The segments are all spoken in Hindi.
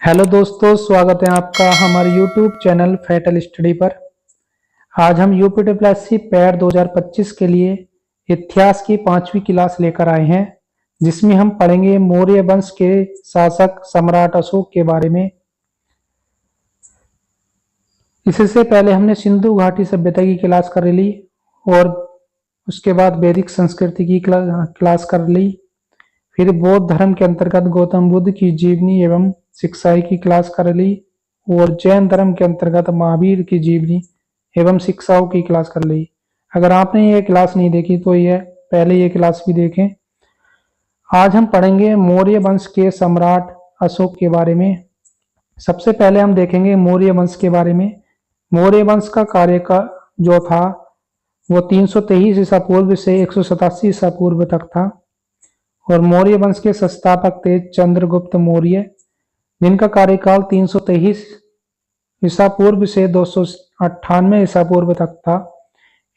हेलो दोस्तों, स्वागत है आपका हमारे YouTube चैनल फैटल स्टडी पर। आज हम यूपीटीएससी पैड 2025 के लिए इतिहास की 5वीं क्लास लेकर आए हैं, जिसमें हम पढ़ेंगे मौर्य वंश के शासक सम्राट अशोक के बारे में। इससे पहले हमने सिंधु घाटी सभ्यता की क्लास कर ली और उसके बाद वैदिक संस्कृति की क्लास कर ली। फिर बौद्ध धर्म के अंतर्गत गौतम बुद्ध की जीवनी एवं शिक्षाएं की क्लास कर ली और जैन धर्म के अंतर्गत महावीर की जीवनी एवं शिक्षाओं की क्लास कर ली। अगर आपने ये क्लास नहीं देखी तो यह पहले ये क्लास भी देखें। आज हम पढ़ेंगे मौर्य वंश के सम्राट अशोक के बारे में। सबसे पहले हम देखेंगे मौर्य वंश के बारे में। मौर्य वंश का कार्यकाल जो था वो 323 ईसा पूर्व से 187 ईसा पूर्व तक था और मौर्य वंश के संस्थापक थे चंद्रगुप्त मौर्य, जिनका कार्यकाल 323 ईसा पूर्व से 298 ईसा पूर्व तक था।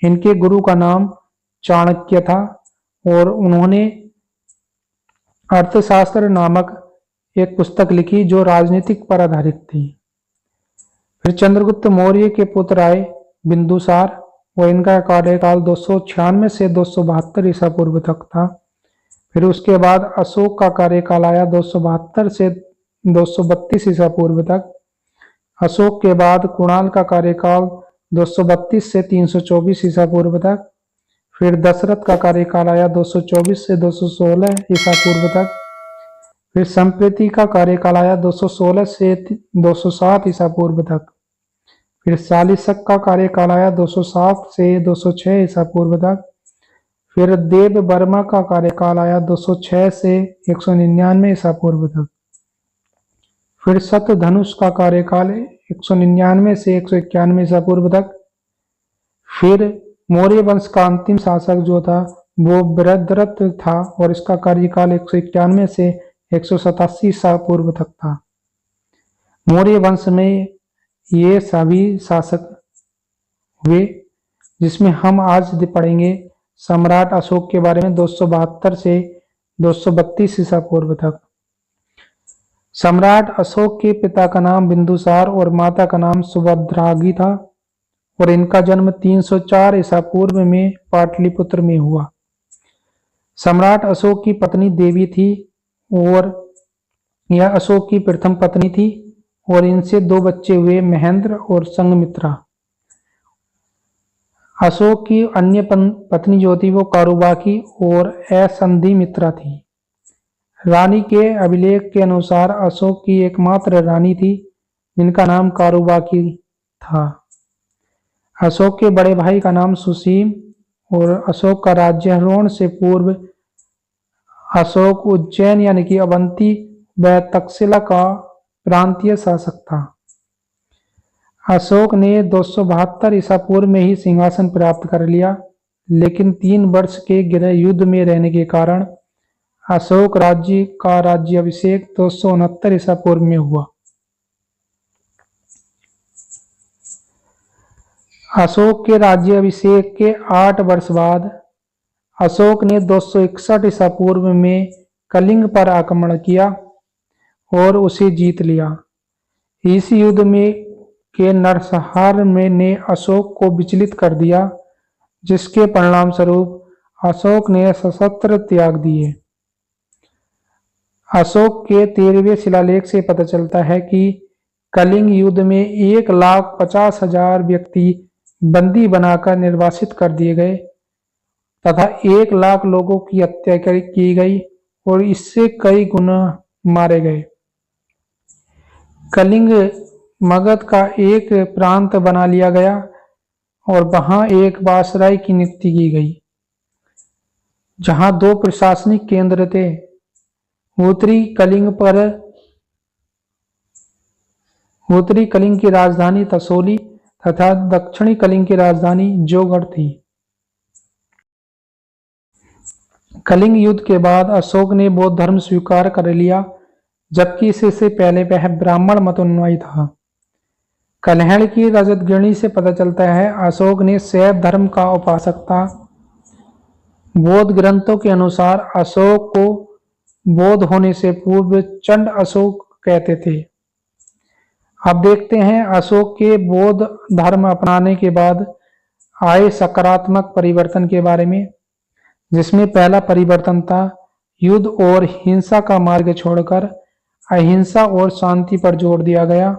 इनके गुरु का नाम चाणक्य था और उन्होंने अर्थशास्त्र नामक एक पुस्तक लिखी जो राजनीतिक पर आधारित थी। फिर चंद्रगुप्त मौर्य के पुत्र आए बिंदुसार और इनका कार्यकाल 296 से 272 ईसा पूर्व तक था। फिर उसके बाद अशोक का कार्यकाल आया 272 से 232 ईसा पूर्व तक। अशोक के बाद कुणाल का कार्यकाल 232 से 324 ईसा पूर्व तक। फिर दशरथ का कार्यकाल आया 224 से 216 ईसा पूर्व तक। फिर संप्रति का कार्यकाल आया 216 से 207 ईसा पूर्व तक। फिर शालिशक का कार्यकाल आया 207 से 206 ईसा पूर्व तक। फिर देव वर्मा का कार्यकाल आया 206 से 199 ईसा पूर्व तक। फिर शतधनुष का कार्यकाल 199 से 191 ईसा पूर्व तक। फिर मौर्य वंश का अंतिम शासक जो था वो बृहद्रथ था और इसका कार्यकाल 191 से 187 ईसा पूर्व तक था। मौर्य वंश में ये सभी शासक हुए, जिसमें हम आज पढ़ेंगे सम्राट अशोक के बारे में 272 से 232 ईसा पूर्व तक। सम्राट अशोक के पिता का नाम बिंदुसार और माता का नाम सुभद्रागी था और इनका जन्म 304 ईसा पूर्व में पाटलिपुत्र में हुआ। सम्राट अशोक की पत्नी देवी थी और यह अशोक की प्रथम पत्नी थी और इनसे 2 बच्चे हुए, महेंद्र और संघमित्रा। अशोक की अन्य पत्नी जो थी वो कारुबाकी और असंधिमित्रा थी। रानी के अभिलेख के अनुसार अशोक की एकमात्र रानी थी जिनका नाम कारुबाकी था। अशोक के बड़े भाई का नाम सुसीम और अशोक का राज्यारोहण से पूर्व अशोक उज्जैन यानी कि अवंती व तक्षशिला का प्रांतीय शासक था। अशोक ने 272 ईसा पूर्व में ही सिंहासन प्राप्त कर लिया, लेकिन 3 वर्ष के गृह युद्ध में रहने के कारण अशोक राज्य का राज्याभिषेक 269 ईसा पूर्व में हुआ। अशोक के राज्याभिषेक के 8 वर्ष बाद अशोक ने 261 ईसा पूर्व में कलिंग पर आक्रमण किया और उसे जीत लिया। इस युद्ध में के नरसंहार ने अशोक को विचलित कर दिया, जिसके परिणाम स्वरूप अशोक ने शस्त्र त्याग दिए। अशोक के 13वें शिलालेख से पता चलता है कि कलिंग युद्ध में 1,50,000 व्यक्ति बंदी बनाकर निर्वासित कर दिए गए तथा 1 लाख लोगों की हत्या की गई और इससे कई गुना मारे गए। कलिंग मगध का एक प्रांत बना लिया गया और वहां एक वायसराय की नियुक्ति की गई, जहां 2 प्रशासनिक केंद्र थे। उत्तरी कलिंग की राजधानी तसोली तथा दक्षिणी कलिंग की राजधानी जोगढ़ थी। कलिंग युद्ध के बाद अशोक ने बौद्ध धर्म स्वीकार कर लिया, जबकि इससे पहले वह ब्राह्मण मत अनुयायी था। कल्हण की रजतगिरणी से पता चलता है अशोक ने शैव धर्म का उपासक था। बौद्ध ग्रंथों के अनुसार अशोक को बौद्ध होने से पूर्व चंड अशोक कहते थे। अब देखते हैं अशोक के बौद्ध धर्म अपनाने के बाद आए सकारात्मक परिवर्तन के बारे में, जिसमें पहला परिवर्तन था युद्ध और हिंसा का मार्ग छोड़कर अहिंसा और शांति पर जोर दिया गया।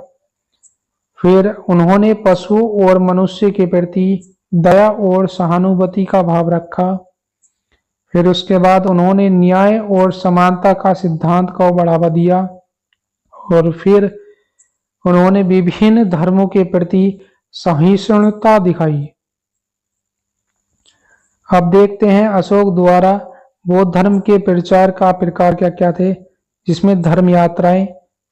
फिर उन्होंने पशुओं और मनुष्य के प्रति दया और सहानुभूति का भाव रखा। फिर उसके बाद उन्होंने न्याय और समानता का सिद्धांत को बढ़ावा दिया और फिर उन्होंने विभिन्न धर्मों के प्रति सहिष्णुता दिखाई। अब देखते हैं अशोक द्वारा बौद्ध धर्म के प्रचार का प्रकार क्या क्या थे, जिसमें धर्म यात्राएं,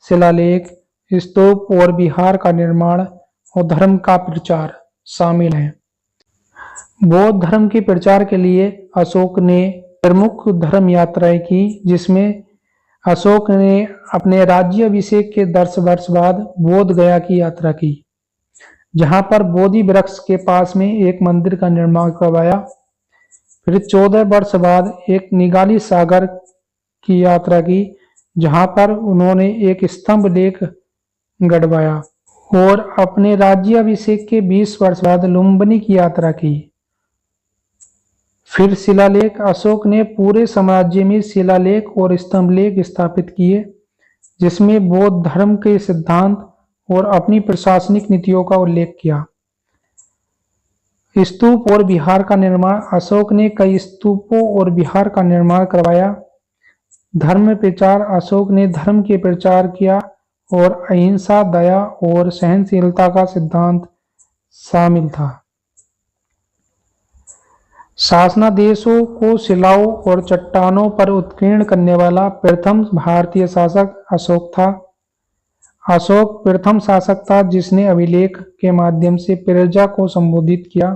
शिलालेख, स्तूप और विहार का निर्माण और धर्म का प्रचार शामिल हैं। बौद्ध धर्म के प्रचार के लिए अशोक ने प्रमुख धर्म यात्राएं की, जिसमें अशोक ने अपने राज्याभिषेक के 10 वर्ष बाद बोध गया की यात्रा की, जहां पर बोधि वृक्ष के पास में एक मंदिर का निर्माण करवाया। फिर 14 वर्ष बाद एक निगाली सागर की यात्रा की, जहां पर उन्होंने एक स्तंभ लेख गढ़वाया और अपने राज्याभिषेक के 20 वर्ष बाद लुम्बिनी की यात्रा की। फिर शिलालेख, अशोक ने पूरे साम्राज्य में शिलालेख और स्तंभलेख स्थापित किए, जिसमें बौद्ध धर्म के सिद्धांत और अपनी प्रशासनिक नीतियों का उल्लेख किया। स्तूप और विहार का निर्माण, अशोक ने कई स्तूपों और विहार का निर्माण करवाया। धर्म प्रचार, अशोक ने धर्म के प्रचार किया और अहिंसा, दया और सहनशीलता का सिद्धांत शामिल था। शासनादेशों को शिलाओं और चट्टानों पर उत्कीर्ण करने वाला प्रथम भारतीय शासक अशोक था। अशोक प्रथम शासक था जिसने अभिलेख के माध्यम से प्रजा को संबोधित किया।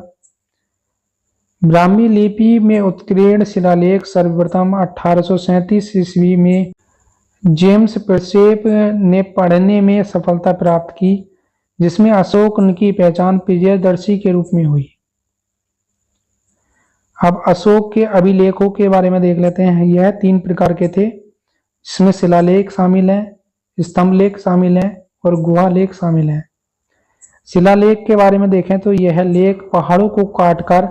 ब्राह्मी लिपि में उत्कीर्ण शिलालेख सर्वप्रथम 1837 ईस्वी में जेम्स प्रिंसेप ने पढ़ने में सफलता प्राप्त की, जिसमें अशोक की पहचान प्रियदर्शी के रूप में हुई। अब अशोक के अभिलेखों के बारे में देख लेते हैं। यह 3 प्रकार के थे, जिसमें शिलालेख शामिल हैं, स्तंभलेख शामिल हैं और गुहालेख शामिल हैं। शिलालेख के बारे में देखें तो यह लेख पहाड़ों को काटकर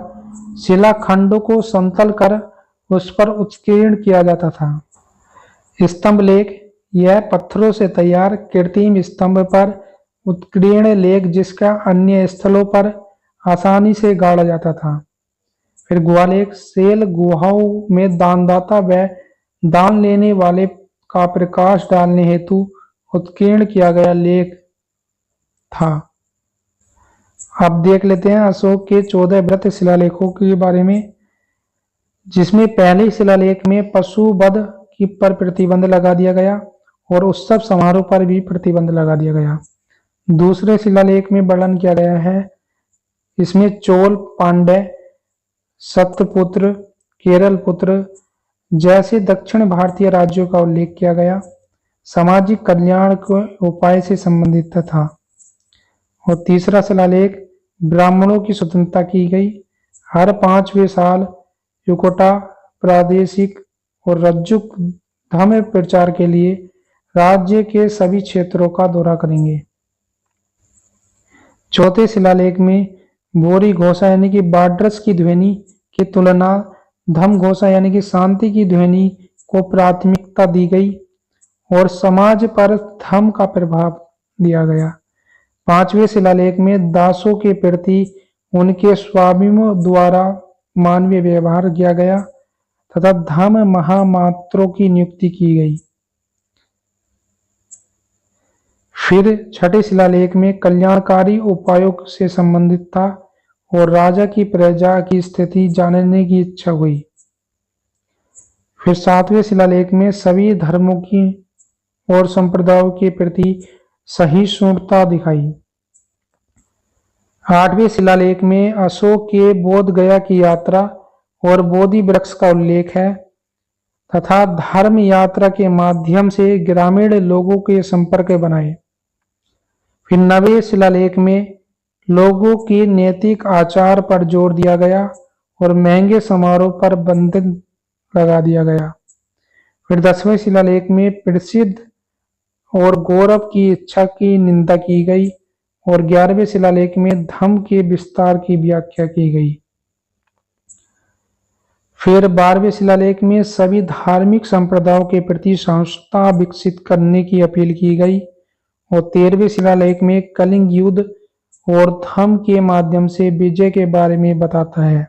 शिलाखंडों को समतल कर उस पर उत्कीर्ण किया जाता था। स्तंभलेख, यह पत्थरों से तैयार कृत्रिम स्तंभ पर उत्कीर्ण लेख जिसका अन्य स्थलों पर आसानी से गाड़ा जाता था। फिर गुहालेख, सेल गुहाओं में दानदाता व दान लेने वाले का प्रकाश डालने हेतु उत्कीर्ण किया गया लेख था। अब देख लेते हैं अशोक के 14 व्रत शिलालेखों के बारे में, जिसमें पहले शिलालेख में पशु वध की पर प्रतिबंध लगा दिया गया और उत्सव समारोह पर भी प्रतिबंध लगा दिया गया। दूसरे शिलालेख में वर्णन किया गया है, इसमें चोल, पांड्य, सप्तपुत्र, केरल पुत्र जैसे दक्षिण भारतीय राज्यों का उल्लेख किया गया। सामाजिक कल्याण के उपाय से संबंधित था। और तीसरा शिलालेख, ब्राह्मणों की स्वतंत्रता की गई। हर 5वें साल युकोटा प्रादेशिक और रज्जुक धर्म प्रचार के लिए राज्य के सभी क्षेत्रों का दौरा करेंगे। चौथे शिलालेख में बोरी घोषा यानी कि बाड्रस की ध्वनि की तुलना धम घोषा यानी कि शांति की ध्वनि को प्राथमिकता दी गई और समाज पर धम का प्रभाव दिया गया। 5वें शिलालेख में दासों के प्रति उनके स्वामियों द्वारा मानवीय व्यवहार किया गया तथा धम महामात्रों की नियुक्ति की गई। फिर 6ठे शिलालेख में कल्याणकारी उपायों से संबंधित था और राजा की प्रजा की स्थिति जानने की इच्छा हुई। फिर 7वें शिलालेख में सभी धर्मों की और संप्रदायों के प्रति सहिष्णुता दिखाई। 8वें शिलालेख में अशोक के बोध गया की यात्रा और बोधि वृक्ष का उल्लेख है तथा धर्म यात्रा के माध्यम से ग्रामीण लोगों के संपर्क बनाए। फिर 9वें शिलालेख में लोगों के नैतिक आचार पर जोर दिया गया और महंगे समारोह पर बंधन लगा दिया गया। फिर 10वें शिलालेख में प्रसिद्ध और गौरव की इच्छा की निंदा की गई। और 11वें शिलालेख में धम्म के विस्तार की व्याख्या की गई। फिर 12वें शिलालेख में सभी धार्मिक संप्रदायों के प्रति सहिष्णुता विकसित करने की अपील की गई। और 13वें शिलालेख में कलिंग युद्ध और धम्म के माध्यम से विजय के बारे में बताता है।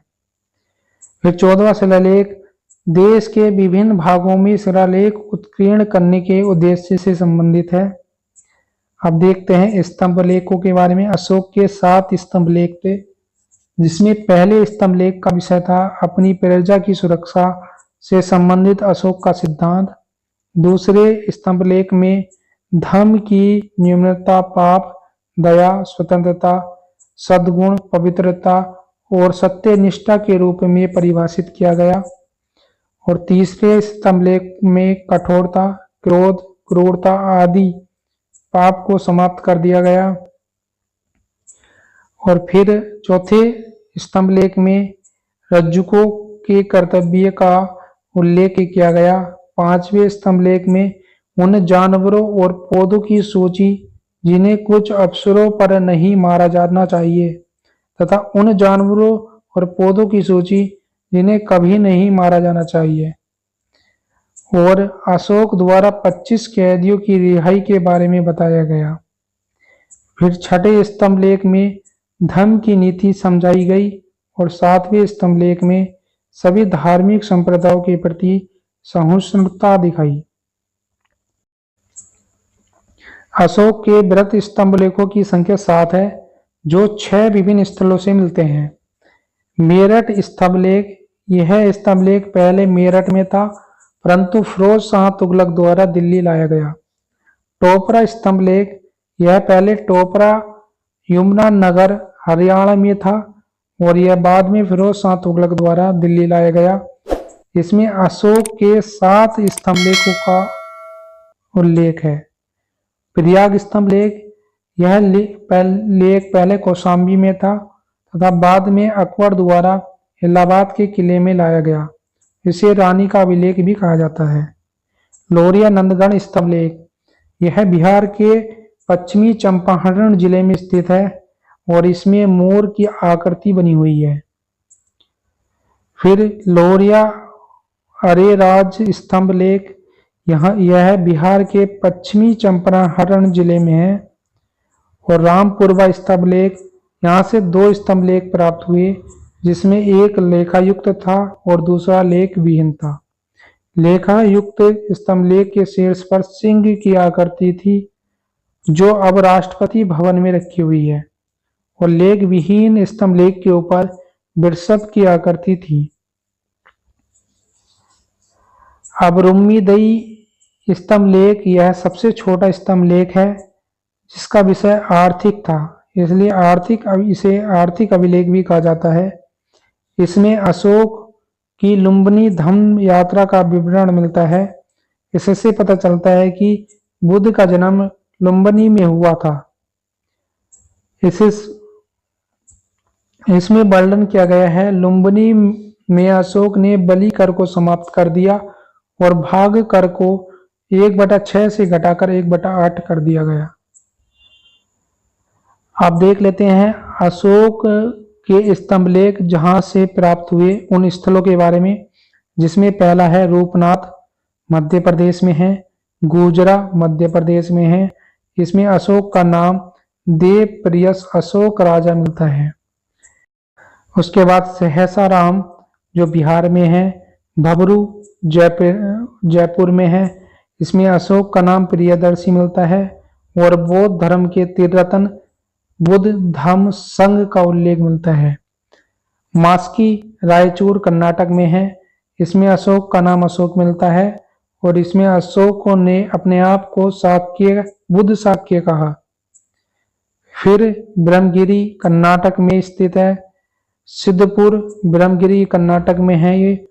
फिर 14वां शिलालेख देश के विभिन्न भागों में शिलालेख उत्कीर्ण करने के उद्देश्य से संबंधित है। अब देखते हैं स्तंभ लेखों के बारे में। अशोक के 7 स्तंभ लेख थे, जिसमें पहले स्तंभ लेख का विषय था अपनी प्रजा की सुरक्षा से संबंधित अशोक का सिद्धांत। दूसरे स्तंभ लेख में धर्म की न्यूनता, पाप, दया, स्वतंत्रता, सद्गुण, पवित्रता और सत्यनिष्ठा के रूप में परिभाषित किया गया। और तीसरे स्तंभ लेख में कठोरता, क्रोध, क्रूरता आदि पाप को समाप्त कर दिया गया। और फिर चौथे स्तंभ लेख में रज्जुकों के कर्तव्य का उल्लेख किया गया। 5वें स्तंभ लेख में उन जानवरों और पौधों की सूची जिन्हें कुछ अवसरों पर नहीं मारा जाना चाहिए, तथा उन जानवरों और पौधों की सूची जिन्हें कभी नहीं मारा जाना चाहिए। और अशोक द्वारा 25 कैदियों की रिहाई के बारे में बताया गया। फिर छठे स्तंभ लेख में धर्म की नीति समझाई गई। और 7वें स्तंभ लेख में सभी धार्मिक संप्रदायों के प्रति सहिष्णुता दिखाई। अशोक के वृत्त स्तंभ लेखों की संख्या 7 है, जो 6 विभिन्न स्थलों से मिलते हैं। मेरठ स्तंभ लेख, यह स्तंभ लेख पहले मेरठ में था, परंतु फिरोज शाह तुगलक द्वारा दिल्ली लाया गया। टोपरा स्तंभ लेख, यह पहले टोपरा यमुना नगर हरियाणा में था और यह बाद में फिरोज शाह तुगलक द्वारा दिल्ली लाया गया। इसमें अशोक के 7 स्तंभ लेखों का उल्लेख है। प्रयाग स्तंभ लेख, यह लेख पहले कौशाम्बी में था तथा बाद में अकबर द्वारा इलाहाबाद के किले में लाया गया। इसे रानी का अभिलेख भी कहा जाता है। लौरिया नंदगढ़ स्तंभ लेख, यह बिहार के पश्चिमी चंपारण जिले में स्थित है और इसमें मोर की आकृति बनी हुई है। फिर लौरिया अरेराज स्तंभ लेख, यह बिहार के पश्चिमी चंपारण जिले में है। और रामपुरवा स्तंभ लेख, यहाँ से 2 स्तंभ लेख प्राप्त हुए, जिसमें एक लेखायुक्त था और दूसरा लेख विहीन था। लेखायुक्त स्तंभ लेख के शीर्ष पर सिंह की आकृति थी, जो अब राष्ट्रपति भवन में रखी हुई है। और लेख विहीन स्तंभ लेख के ऊपर वृषभ की आकृति थी। अब रुम्मीदई स्तंभ लेख, यह सबसे छोटा स्तंभ लेख है, जिसका विषय आर्थिक था, इसलिए इसे आर्थिक अभिलेख भी कहा जाता है। इसमें अशोक की लुम्बिनी धम्म यात्रा का विवरण मिलता है। इससे पता चलता है कि बुद्ध का जन्म लुम्बिनी में हुआ था। इसमें वर्णन किया गया है, लुम्बिनी में अशोक ने बलि कर को समाप्त कर दिया और भाग कर को 1/6 से घटाकर 1/8 कर दिया गया। आप देख लेते हैं अशोक के स्तंभ लेख जहां से प्राप्त हुए उन स्थलों के बारे में, जिसमें पहला है रूपनाथ, मध्य प्रदेश में है। गुजरा मध्य प्रदेश में है। इसमें अशोक का नाम देवप्रियस अशोक राजा मिलता है। उसके बाद सहसाराम जो बिहार में है। भबरू जयपुर में है। इसमें अशोक का नाम प्रियदर्शी मिलता है। और बौद्ध धर्म के त्रिरत्न बुद्ध धम्म संघ का उल्लेख मिलता है। मास्की रायचूर कर्नाटक में है। इसमें अशोक का नाम अशोक मिलता है और इसमें अशोक ने अपने आप को शाक्य बुद्ध शाक्य कहा। फिर ब्रह्मगिरी कर्नाटक में स्थित है। सिद्धपुर ब्रह्मगिरी कर्नाटक में है। ये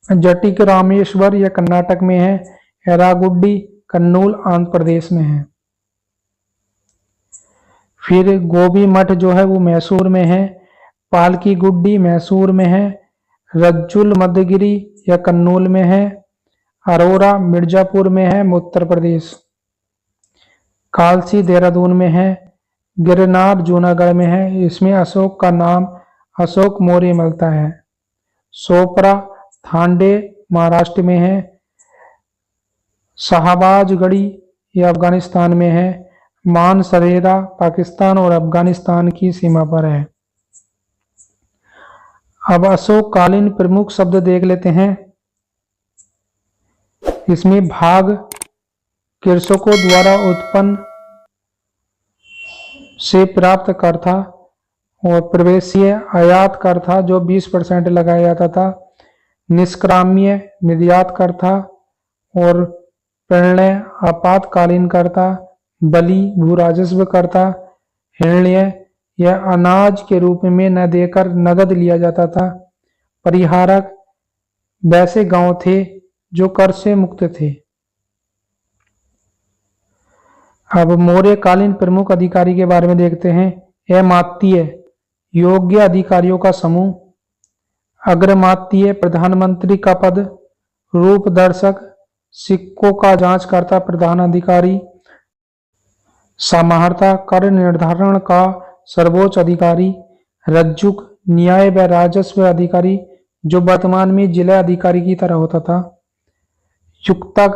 जटिक रामेश्वर यह कर्नाटक में है। एरागुड्डी कन्नूल आंध्र प्रदेश में है। फिर गोभी मठ जो है वो मैसूर में है। पालकी गुड्डी मैसूर में है। रज्जुल मध्यगिरी यह कन्नूल में है। अरोरा मिर्जापुर में है, उत्तर प्रदेश। कालसी देहरादून में है। गिरनार जूनागढ़ में है। इसमें अशोक का नाम अशोक मौर्य मिलता है। सोपरा थांडे महाराष्ट्र में है। शाहबाजगढ़ी ये अफगानिस्तान में है। मानसरेरा पाकिस्तान और अफगानिस्तान की सीमा पर है। अब अशोक कालीन प्रमुख शब्द देख लेते हैं। इसमें भाग कृषकों द्वारा उत्पन्न से प्राप्त कर था और प्रवेशीय आयात कर था जो 20% लगाया जाता था। निष्क्राम्य निर्यात कर था और प्रणय आपातकालीन कर था। बलि भू राजस्व कर था। हिरण्य यह अनाज के रूप में न देकर नगद लिया जाता था। परिहारक वैसे गांव थे जो कर से मुक्त थे। अब मौर्यकालीन प्रमुख अधिकारी के बारे में देखते हैं। अमात्य योग्य अधिकारियों का समूह। अग्रमात्य प्रधानमंत्री का पद। रूपदर्शक सिक्कों का जांचकर्ता प्रधान अधिकारी। समाहर्ता कर निर्धारण का सर्वोच्च अधिकारी। रज्जुक न्याय व राजस्व अधिकारी जो वर्तमान में जिला अधिकारी की तरह होता था। युक्तक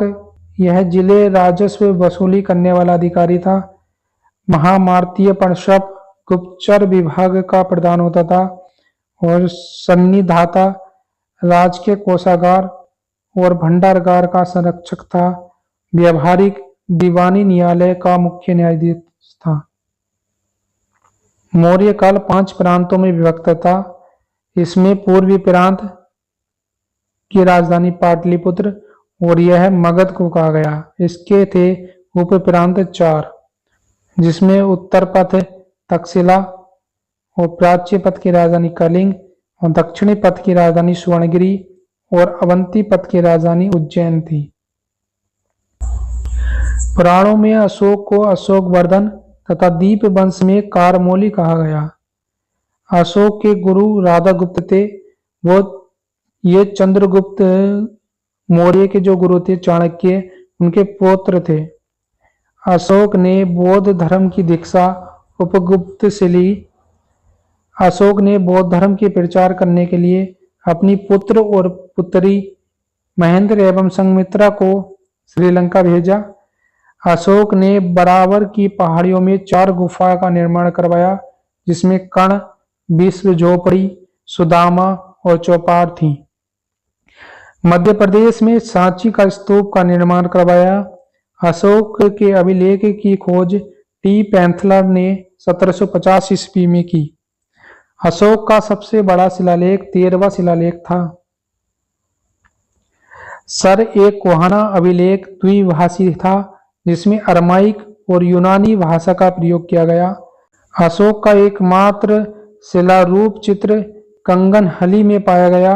यह जिले राजस्व वसूली करने वाला अधिकारी था। महामार्तीय पर्षद गुप्तचर विभाग का प्रधान होता था और सन्निधाता राजकीय कोषागार और भंडारगार का संरक्षक था। व्यवहारिक दीवानी न्यायालय का मुख्य न्यायाधीश था। मौर्य काल 5 प्रांतों में विभक्त था। इसमें पूर्वी प्रांत की राजधानी पाटलिपुत्र और यह मगध को कहा गया। इसके थे उप प्रांत 4 जिसमें उत्तर पथ तक्षशिला और प्राच्य पथ की राजधानी कलिंग और दक्षिणी पथ की राजधानी सुवर्णगिरी और अवंती पथ की राजधानी उज्जैन थी। पुराणों में अशोक को अशोकवर्धन तथा दीप वंश में कारमौली कहा गया। अशोक के गुरु राधागुप्त थे। वो ये चंद्रगुप्त मौर्य के जो गुरु थे चाणक्य उनके पौत्र थे। अशोक ने बौद्ध धर्म की दीक्षा उपगुप्त से ली। अशोक ने बौद्ध धर्म के प्रचार करने के लिए अपनी पुत्र और पुत्री महेंद्र एवं संघमित्रा को श्रीलंका भेजा। अशोक ने बराबर की पहाड़ियों में 4 गुफा का निर्माण करवाया जिसमें कर्ण, विश्व झोपड़ी, सुदामा और चौपार थी। मध्य प्रदेश में सांची का स्तूप का निर्माण करवाया। अशोक के अभिलेख की खोज टी पैंथलर ने 1750 ईस्वी में की। अशोक का सबसे बड़ा शिलालेख 13वां शिलालेख था। सर एक कोहाना अभिलेख द्विभाषी था जिसमें अरमाइक और यूनानी भाषा का प्रयोग किया गया। अशोक का एकमात्र शिलारूप चित्र कंगनहली में पाया गया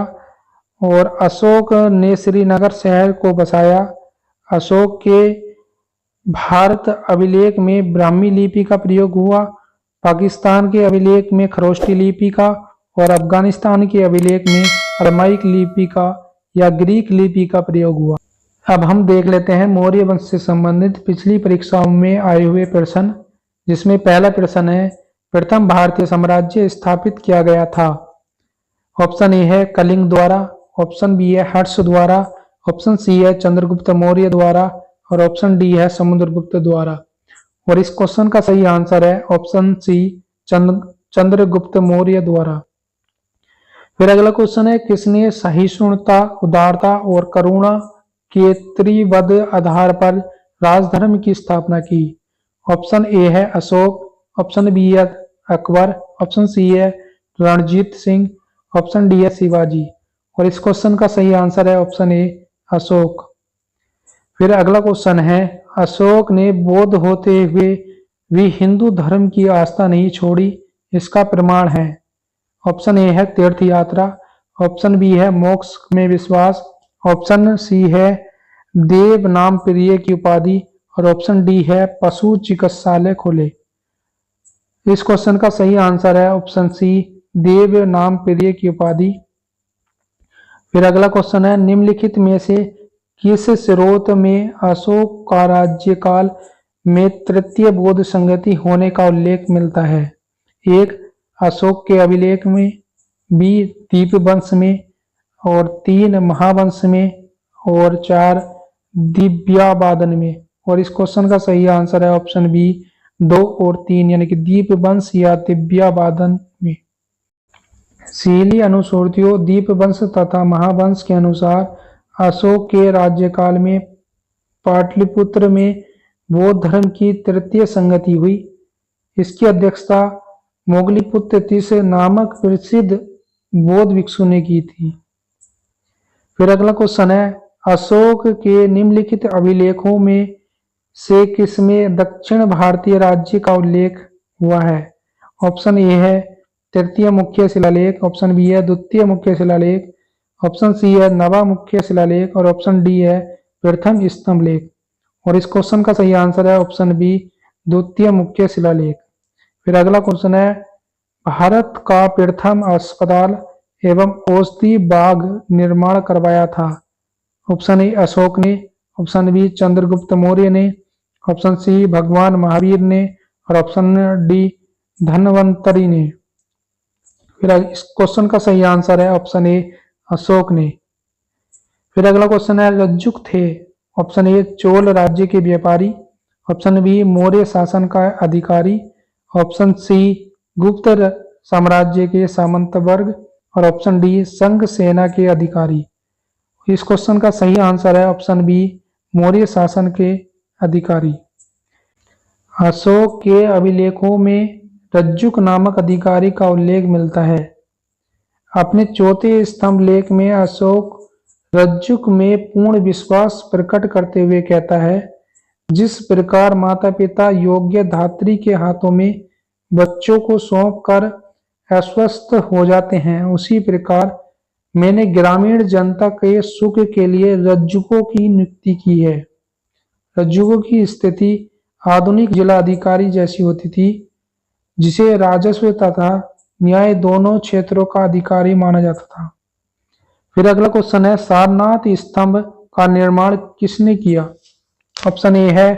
और अशोक ने श्रीनगर शहर को बसाया। अशोक के भारत अभिलेख में ब्राह्मी लिपि का प्रयोग हुआ। पाकिस्तान के अभिलेख में खरोष्टी लिपि का और अफगानिस्तान के अभिलेख में अरमाइक लिपि का या ग्रीक लिपि का प्रयोग हुआ। अब हम देख लेते हैं मौर्य वंश से संबंधित पिछली परीक्षाओं में आए हुए प्रश्न, जिसमें पहला प्रश्न है प्रथम भारतीय साम्राज्य स्थापित किया गया था। ऑप्शन ए है कलिंग द्वारा, ऑप्शन बी है हर्ष द्वारा, ऑप्शन सी है चंद्रगुप्त मौर्य द्वारा और ऑप्शन डी है समुद्रगुप्त द्वारा। और इस क्वेश्चन का सही आंसर है ऑप्शन सी चंद्रगुप्त मौर्य द्वारा। फिर अगला क्वेश्चन है किसने सहिष्णुता, उदारता और करुणा के त्रिवद आधार पर राजधर्म की स्थापना की। ऑप्शन ए है अशोक, ऑप्शन बी है अकबर, ऑप्शन सी है रणजीत सिंह, ऑप्शन डी है शिवाजी। और इस क्वेश्चन का सही आंसर है ऑप्शन ए अशोक। फिर अगला क्वेश्चन है अशोक ने बौद्ध होते हुए भी हिंदू धर्म की आस्था नहीं छोड़ी, इसका प्रमाण है। ऑप्शन ए है तीर्थ यात्रा, ऑप्शन बी है मोक्ष में विश्वास, ऑप्शन सी है देव नाम प्रिय की उपाधि और ऑप्शन डी है पशु चिकित्सालय खोले। इस क्वेश्चन का सही आंसर है ऑप्शन सी देव नाम प्रिय की उपाधि। फिर अगला क्वेश्चन है निम्नलिखित में से किस स्रोत में अशोक का राज्यकाल में तृतीय बौद्ध संगति होने का उल्लेख मिलता है? एक, अशोक के अभिलेख में, बी, दीपवंश में, और तीन, महावंश में, और चार, दिव्यावादन में। और इस क्वेश्चन का सही आंसर है ऑप्शन बी, 2 और 3, यानी कि दीपवंश या दिव्यावादन में। शीली अनुसूर्तियों दीपवंश तथा महावंश के अनुसार अशोक के राज्यकाल में पाटलिपुत्र में बौद्ध धर्म की तृतीय संगति हुई। इसकी अध्यक्षता मोगलीपुत्र तीसरे नामक प्रसिद्ध बौद्ध भिक्षु ने की थी। फिर अगला क्वेश्चन है, अशोक के निम्नलिखित अभिलेखों में से किसमें दक्षिण भारतीय राज्य का उल्लेख हुआ है? ऑप्शन ए है तृतीय मुख्य शिलालेख, ऑप्शन बी है द्वितीय मुख्य शिलालेख, ऑप्शन सी है नवा मुख्य शिलालेख, और ऑप्शन डी है प्रथम स्तंभ लेख। और इस क्वेश्चन का सही आंसर है ऑप्शन बी, द्वितीय मुख्य शिलालेख। फिर अगला क्वेश्चन है, भारत का प्रथम अस्पताल एवं औषधि बाग निर्माण करवाया था? ऑप्शन ए अशोक ने, ऑप्शन बी चंद्रगुप्त मौर्य ने, ऑप्शन सी भगवान महावीर ने, और ऑप्शन डी धन्वंतरी ने। फिर इस क्वेश्चन का सही आंसर है ऑप्शन ए, अशोक ने। फिर अगला क्वेश्चन है, रज्जुक थे? ऑप्शन ए चोल राज्य के व्यापारी, ऑप्शन बी मौर्य शासन का अधिकारी, ऑप्शन सी गुप्त साम्राज्य के सामंत वर्ग, और ऑप्शन डी संघ सेना के अधिकारी। इस क्वेश्चन का सही आंसर है ऑप्शन बी, मौर्य शासन के अधिकारी। अशोक के अभिलेखों में रज्जुक नामक अधिकारी का उल्लेख मिलता है। अपने चौथे स्तंभ लेख में अशोक रज्जुक में पूर्ण विश्वास प्रकट करते हुए कहता है, जिस प्रकार माता पिता योग्य धात्री के हाथों में बच्चों को सौंप कर अस्वस्थ हो जाते हैं, उसी प्रकार मैंने ग्रामीण जनता के सुख के लिए रज्जुकों की नियुक्ति की है। रज्जुकों की स्थिति आधुनिक जिला अधिकारी जैसी होती थी, जिसे राजस्व तथा न्याय दोनों क्षेत्रों का अधिकारी माना जाता था। फिर अगला क्वेश्चन है, सारनाथ स्तंभ का निर्माण किसने किया? ऑप्शन ए है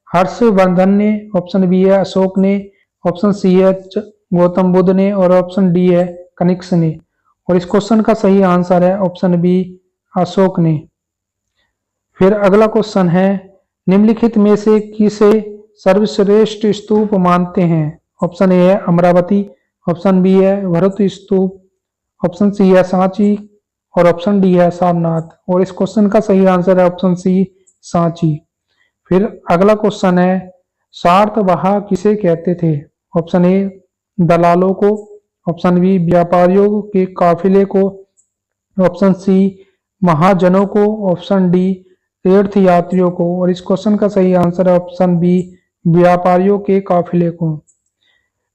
हर्षवर्धन ने, ऑप्शन बी है अशोक ने, ऑप्शन सी है गौतम बुद्ध ने, और ऑप्शन डी है कनिष्क ने। और इस क्वेश्चन का सही आंसर है ऑप्शन बी, अशोक ने। फिर अगला क्वेश्चन है, निम्नलिखित में से किसे सर्वश्रेष्ठ स्तूप मानते हैं? ऑप्शन ए है अमरावती, ऑप्शन बी है भरत स्तूप, ऑप्शन सी है सांची, और ऑप्शन डी है सारनाथ। और इस क्वेश्चन का सही आंसर है ऑप्शन सी, सांची। फिर अगला क्वेश्चन है, सातवाह किसे कहते थे? ऑप्शन ए दलालों को, ऑप्शन बी व्यापारियों के काफिले को, ऑप्शन सी महाजनों को, ऑप्शन डी तीर्थ यात्रियों को। और इस क्वेश्चन का सही आंसर है ऑप्शन बी, व्यापारियों के काफिले को।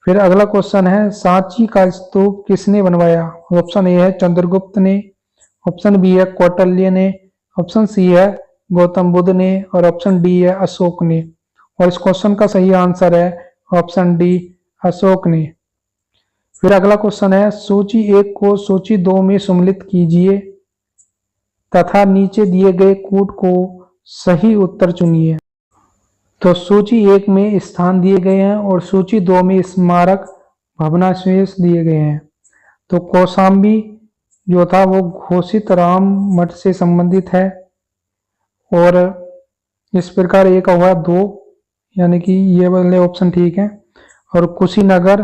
फिर अगला क्वेश्चन है, सांची का स्तूप किसने बनवाया? ऑप्शन ए है चंद्रगुप्त ने, ऑप्शन बी है कौटिल्य ने, ऑप्शन सी है गौतम बुद्ध ने, और ऑप्शन डी है अशोक ने। और इस क्वेश्चन का सही आंसर है ऑप्शन डी, अशोक ने। फिर अगला क्वेश्चन है, सूची 1 को सूची 2 में सम्मिलित कीजिए तथा नीचे दिए गए कूट को सही उत्तर चुनिए। तो सूची 1 में स्थान दिए गए हैं और सूची 2 में स्मारक भग्नावशेष दिए गए हैं। तो कौशाम्बी जो था वो घोषित राम मठ से संबंधित है, और इस प्रकार एक हुआ 2, यानी कि ये वाले ऑप्शन ठीक है। और कुशीनगर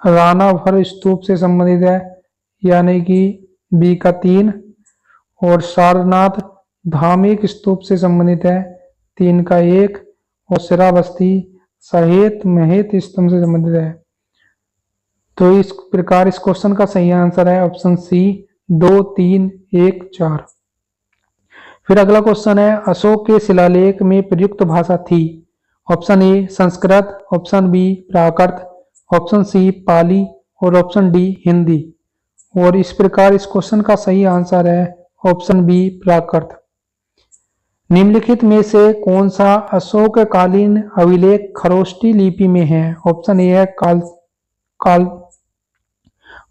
राणाभर स्तूप से संबंधित है, यानी कि बी का 3। और सारनाथ धामिक स्तूप से संबंधित है, 3 का 1। और श्रावस्ती सहेत महेत स्तंभ से संबंधित है। तो इस प्रकार इस क्वेश्चन का सही आंसर है ऑप्शन सी, 2, 3, 1, 4। फिर अगला क्वेश्चन है, अशोक के शिलालेख में प्रयुक्त भाषा थी? Option A Sanskrit, option B Prakrit, option C Pali, और ऑप्शन डी हिंदी। और इस प्रकार इस क्वेश्चन का सही आंसर है ऑप्शन बी प्राकृत। निम्नलिखित में से कौन सा अशोककालीन अभिलेख खरोष्टी लिपि में है? ऑप्शन ए है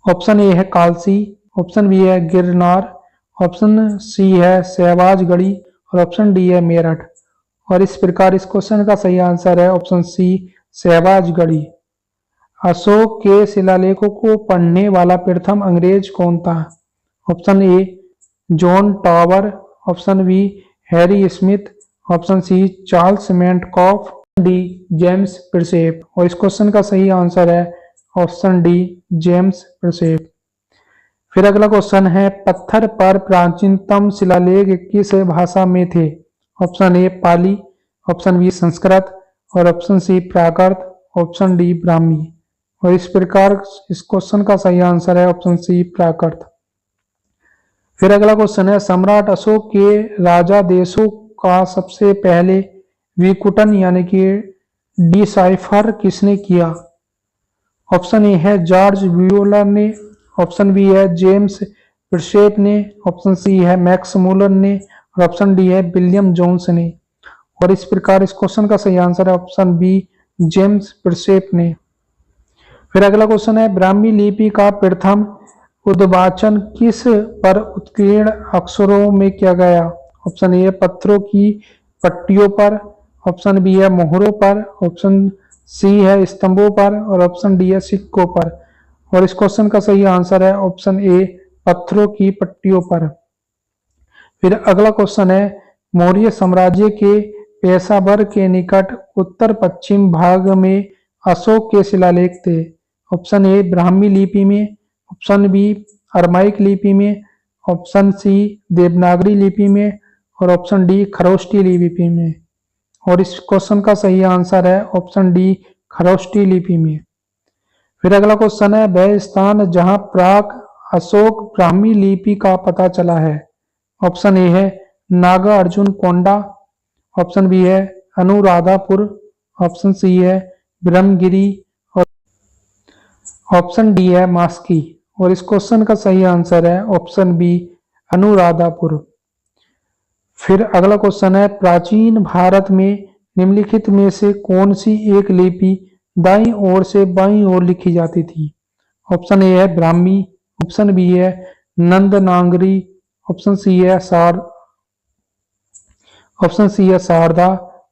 ऑप्शन ए है कालसी, ऑप्शन बी है गिरनार, ऑप्शन सी है शहबाजगढ़ी और ऑप्शन डी है मेरठ। और इस प्रकार इस क्वेश्चन का सही आंसर है ऑप्शन सी शहबाजगढ़ी। अशोक के शिलालेखों को पढ़ने वाला प्रथम अंग्रेज कौन था? Option A John Tower, option B Harry Smith, option C Charles Metcalfe, D James Prinsep. और इस क्वेश्चन का सही आंसर है ऑप्शन डी जेम्स प्रिंसेप। फिर अगला क्वेश्चन है पत्थर पर प्राचीनतम शिलालेख किस भाषा में थे? Option A Pali, option B Sanskrit और option C Prakrit, option D Brahmi. और इस प्रकार इस क्वेश्चन का सही आंसर है ऑप्शन सी प्राकृत। फिर अगला क्वेश्चन है सम्राट अशोक के राजादेशों का सबसे पहले विकुटन यानी कि डिसाइफर किसने किया? ऑप्शन ए है जॉर्ज व्यूलर ने, ऑप्शन बी है जेम्स प्रिंसेप ने, ऑप्शन सी है मैक्स मूलर ने और ऑप्शन डी है विलियम जोन्स ने। और इस प्रकार इस क्वेश्चन का सही आंसर है ऑप्शन बी जेम्स प्रिंसेप ने। फिर अगला क्वेश्चन है ब्राह्मी लिपि का प्रथम उद्वाचन किस पर उत्कीर्ण अक्षरों में किया गया? ऑप्शन ए पत्थरों की पट्टियों पर, ऑप्शन बी है मोहरों पर, ऑप्शन सी है स्तंभों पर और ऑप्शन डी है सिक्कों पर। और इस क्वेश्चन का सही आंसर है ऑप्शन ए पत्थरों की पट्टियों पर। फिर अगला क्वेश्चन है मौर्य साम्राज्य के पेशावर के निकट उत्तर पश्चिम भाग में अशोक के शिलालेख थे। ऑप्शन ए ब्राह्मी लिपि में, ऑप्शन बी अरमाइक लिपि में, ऑप्शन सी देवनागरी लिपि में और ऑप्शन डी खरोष्टी लिपि में। और इस क्वेश्चन का सही आंसर है ऑप्शन डी खरोष्टी लिपि में। फिर अगला क्वेश्चन है वह स्थान जहां प्राक अशोक ब्राह्मी लिपि का पता चला है। ऑप्शन ए है नागा अर्जुन कोंडा, ऑप्शन बी है अनुराधापुर, ऑप्शन सी है ब्रह्मगिरी और ऑप्शन डी है मास्की। और इस क्वेश्चन का सही आंसर है ऑप्शन बी अनुराधापुर। फिर अगला क्वेश्चन है प्राचीन भारत में निम्नलिखित में से कौन सी एक लिपि दाईं ओर से बाईं ओर लिखी जाती थी? ऑप्शन ए है ब्राह्मी, ऑप्शन बी है नंदनागरी, ऑप्शन सी है शारदा,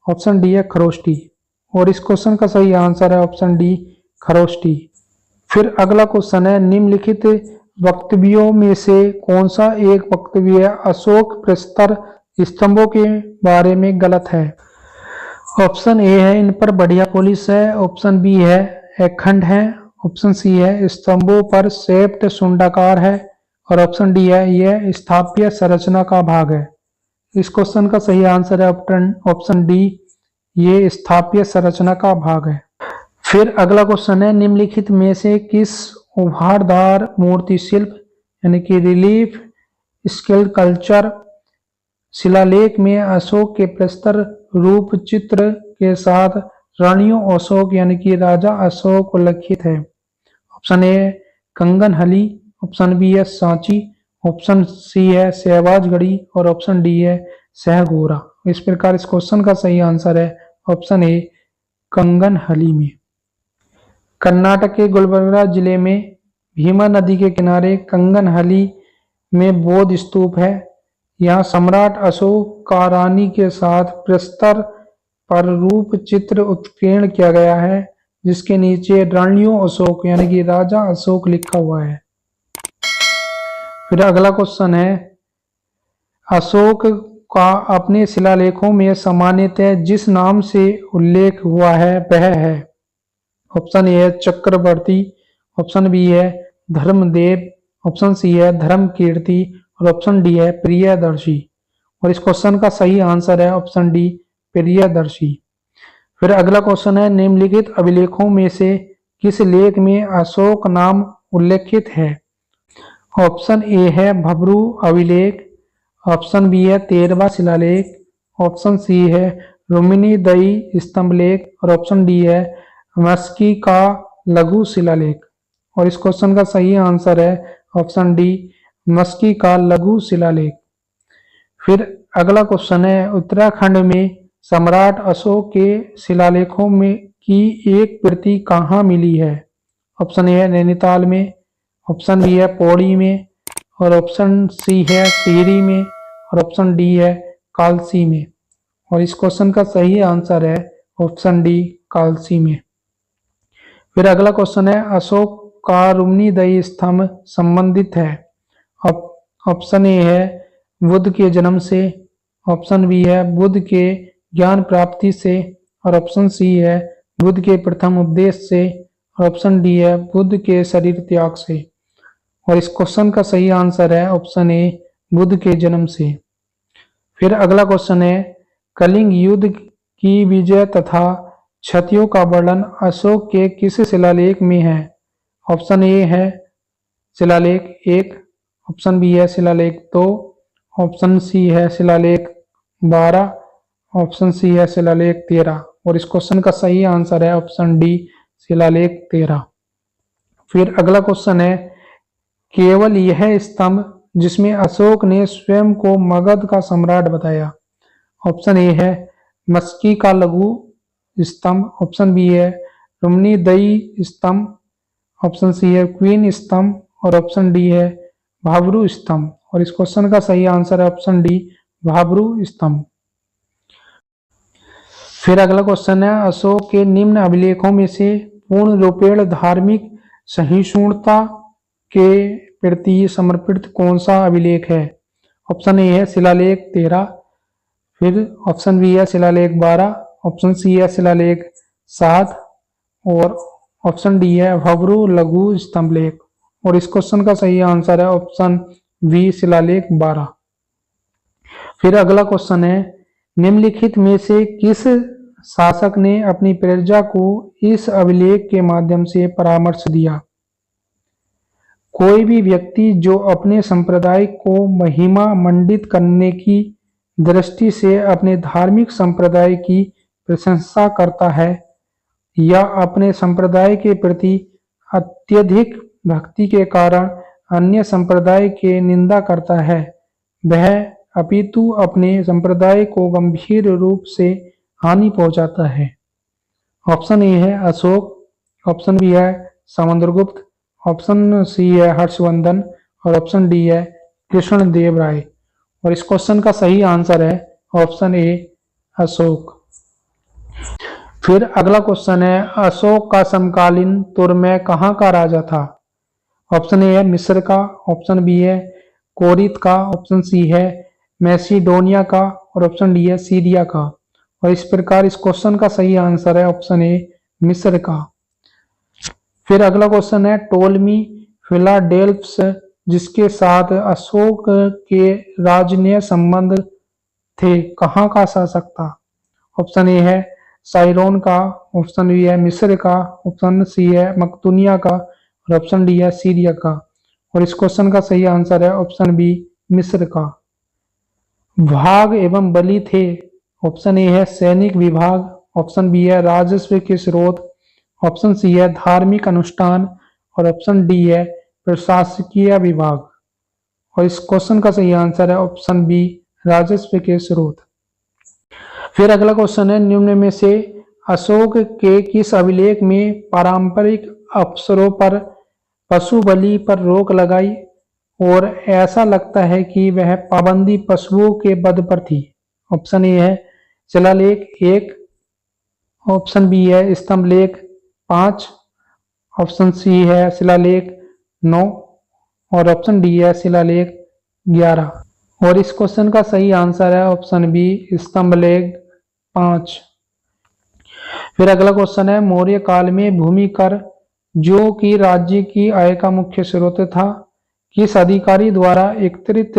ऑप्शन डी है खरोष्टी। और इस क्वेश्चन का सही आंसर है ऑप्शन डी खरोष्टी। फिर अगला क्वेश्चन है निम्नलिखित वक्तव्यों में से कौन सा एक वक्तव्य अशोक प्रस्तर स्तंभों के बारे में गलत है? ऑप्शन ए है इन पर बढ़िया पुलिस है, ऑप्शन बी है अखंड है, ऑप्शन सी है स्तंभों पर सेप्ट शुंडाकार है और ऑप्शन डी है यह स्थापत्य संरचना का भाग है। इस क्वेश्चन का सही आंसर है ऑप्शन डी ये स्थापत्य संरचना का भाग है। फिर अगला क्वेश्चन है निम्नलिखित में से किस उभारदार मूर्ति शिल्प यानी कि रिलीफ स्कल्पचर शिलालेख में अशोक के प्रस्तर रूप चित्र के साथ रानियों अशोक यानी कि राजा अशोक उल्लिखित है? ऑप्शन ए कंगनहली, ऑप्शन बी है सांची, ऑप्शन सी है शहबाजगढ़ी और ऑप्शन डी है सहगोरा। इस प्रकार इस क्वेश्चन का सही आंसर है ऑप्शन ए कंगनहली में। कर्नाटक के गुलबर्गा जिले में भीमा नदी के किनारे कंगनहली में बौद्ध स्तूप है। यहाँ सम्राट अशोक का रानी के साथ प्रस्तर पर रूप चित्र उत्कीर्ण किया गया है जिसके नीचे रानियों अशोक यानी कि राजा अशोक लिखा हुआ है। फिर अगला क्वेश्चन है अशोक का अपने शिलालेखों में सामान्यतः जिस नाम से उल्लेख हुआ है वह है? ऑप्शन ए है चक्रवर्ती, ऑप्शन बी है धर्मदेव, ऑप्शन सी है धर्मकीर्ति और ऑप्शन डी है प्रियदर्शी। और इस क्वेश्चन का सही आंसर है ऑप्शन डी प्रियदर्शी। फिर अगला क्वेश्चन है निम्नलिखित अभिलेखों में से किस लेख में अशोक नाम उल्लेखित है? ऑप्शन ए है भब्रू अभिलेख, ऑप्शन बी है 13वां शिलालेख, ऑप्शन सी है रुक्मिणी दई स्तंभलेख और ऑप्शन डी है मस्की का लघु शिलालेख। और इस क्वेश्चन का सही आंसर है ऑप्शन डी मस्की का लघु शिलालेख। फिर अगला क्वेश्चन है उत्तराखंड में सम्राट अशोक के शिलालेखों में की एक प्रति कहाँ मिली है? ऑप्शन ए है नैनीताल में, ऑप्शन बी है पौड़ी में, और ऑप्शन सी है टिहरी में और ऑप्शन डी है कालसी में। और इस क्वेश्चन का सही आंसर है ऑप्शन डी कालसी में। फिर अगला क्वेश्चन है अशोक का रुम्नीदयी स्तंभ संबंधित है। ऑप्शन ए है बुद्ध के जन्म से, ऑप्शन बी है बुद्ध के ज्ञान प्राप्ति से, और ऑप्शन सी है बुद्ध के प्रथम उपदेश से, और ऑप्शन डी है बुद्ध के शरीर त्याग से। और इस क्वेश्चन का सही आंसर है ऑप्शन ए बुद्ध के जन्म से। फिर अगला क्वेश्चन है कलिंग युद्ध की विजय तथा क्षतियों का वर्णन अशोक के किस शिलालेख में है। ऑप्शन ए है शिलालेख 1, ऑप्शन बी है शिलालेख 2, ऑप्शन सी है शिलालेख 12, ऑप्शन सी है शिलालेख 13। और इस क्वेश्चन का सही आंसर है ऑप्शन डी शिलालेख 13। फिर अगला क्वेश्चन है केवल यह स्तंभ जिसमें अशोक ने स्वयं को मगध का सम्राट बताया। ऑप्शन ए है मस्की का लघु स्तंभ, ऑप्शन बी है रुम्नीदयी स्तंभ, ऑप्शन सी है क्वीन स्तंभ, और ऑप्शन डी है भाब्रू स्तंभ। और इस क्वेश्चन का सही आंसर है ऑप्शन डी भाब्रू स्तंभ। फिर अगला क्वेश्चन है अशोक के निम्न अभिलेखों में से पूर्ण रूपेण धार्मिक सहिष्णुता के प्रति समर्पित कौन सा अभिलेख है। ऑप्शन ए है शिलालेख 13, फिर ऑप्शन बी है शिलालेख 12, ऑप्शन सी है शिलालेख 7, और ऑप्शन डी है भाब्रू लघु स्तंभ लेख। और इस क्वेश्चन का सही आंसर है ऑप्शन बी शिलालेख 12। फिर अगला क्वेश्चन है निम्नलिखित में से किस शासक ने अपनी प्रजा को इस अभिलेख के माध्यम से परामर्श दिया। कोई भी व्यक्ति जो अपने संप्रदाय को महिमा मंडित करने की दृष्टि से अपने धार्मिक संप्रदाय की प्रशंसा करता है या अपने संप्रदाय के प्रति अत्यधिक भक्ति के कारण अन्य संप्रदाय के निंदा करता है, वह अपितु अपने संप्रदाय को गंभीर रूप से हानि पहुंचाता है। ऑप्शन ए है अशोक, ऑप्शन बी है समुद्रगुप्त, ऑप्शन सी है हर्षवर्धन, और ऑप्शन डी है कृष्णदेव राय। और इस क्वेश्चन का सही आंसर है ऑप्शन ए अशोक। फिर अगला क्वेश्चन है अशोक का समकालीन तुर्मै कहाँ का राजा था। ऑप्शन ए है मिस्र का, ऑप्शन बी है कोरित का, ऑप्शन सी है मैसिडोनिया का, और ऑप्शन डी है सीरिया का। और इस प्रकार इस क्वेश्चन का सही आंसर है ऑप्शन ए मिस्र का। फिर अगला क्वेश्चन है टोलमी फिलाडेल्फस जिसके साथ अशोक के राजनीय संबंध थे कहाँ का शासक था। ऑप्शन ए है साइरोन का, ऑप्शन बी है मिस्र का, ऑप्शन सी है मकदूनिया का, और ऑप्शन डी है सीरिया का। और इस क्वेश्चन का सही आंसर है ऑप्शन बी मिस्र का। भाग एवं बलि थे। ऑप्शन ए है सैनिक विभाग, ऑप्शन बी है राजस्व के स्रोत, ऑप्शन सी है धार्मिक अनुष्ठान, और ऑप्शन डी है प्रशासकीय विभाग। और इस क्वेश्चन का सही आंसर है ऑप्शन बी राजस्व के स्रोत। फिर अगला क्वेश्चन है निम्न में से अशोक के किस अभिलेख में पारंपरिक अवसरों पर पशु बलि पर रोक लगाई और ऐसा लगता है कि वह पाबंदी पशुओं के वध पर थी। ऑप्शन ए है शिलालेख 1, ऑप्शन बी है स्तंभलेख 5, ऑप्शन सी है शिलालेख 9, और ऑप्शन डी है शिलालेख 11। और इस क्वेश्चन का सही आंसर है ऑप्शन बी स्तंभलेख 5। फिर अगला क्वेश्चन है मौर्य काल में भूमि कर जो कि राज्य की आय का मुख्य स्रोत था किस अधिकारी द्वारा एकत्रित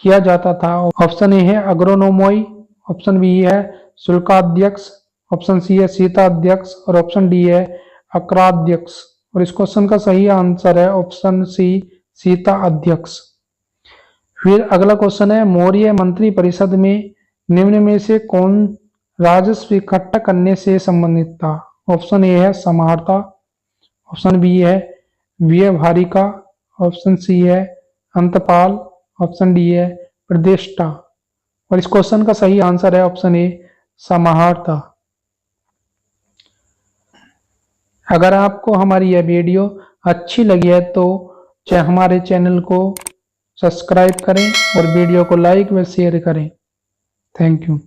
किया जाता था। ऑप्शन ए है अग्रोनोमोई, ऑप्शन बी है शुल्काध्यक्ष, ऑप्शन सी है सीताध्यक्ष, और ऑप्शन डी है अक्राध्यक्ष। और इस क्वेश्चन का सही आंसर है ऑप्शन सी सीता अध्यक्ष। फिर अगला क्वेश्चन है मौर्य मंत्री परिषद में निम्न में से कौन राजस्व इकट्ठा करने से संबंधित था। ऑप्शन ए है समाहर्ता, ऑप्शन बी है व्यवहारिका, ऑप्शन सी है अंतपाल, ऑप्शन डी है प्रदेष्टा। और इस क्वेश्चन का सही आंसर है ऑप्शन ए समाहर्ता। अगर आपको हमारी यह वीडियो अच्छी लगी है तो हमारे चैनल को सब्सक्राइब करें और वीडियो को लाइक व शेयर करें। Thank you.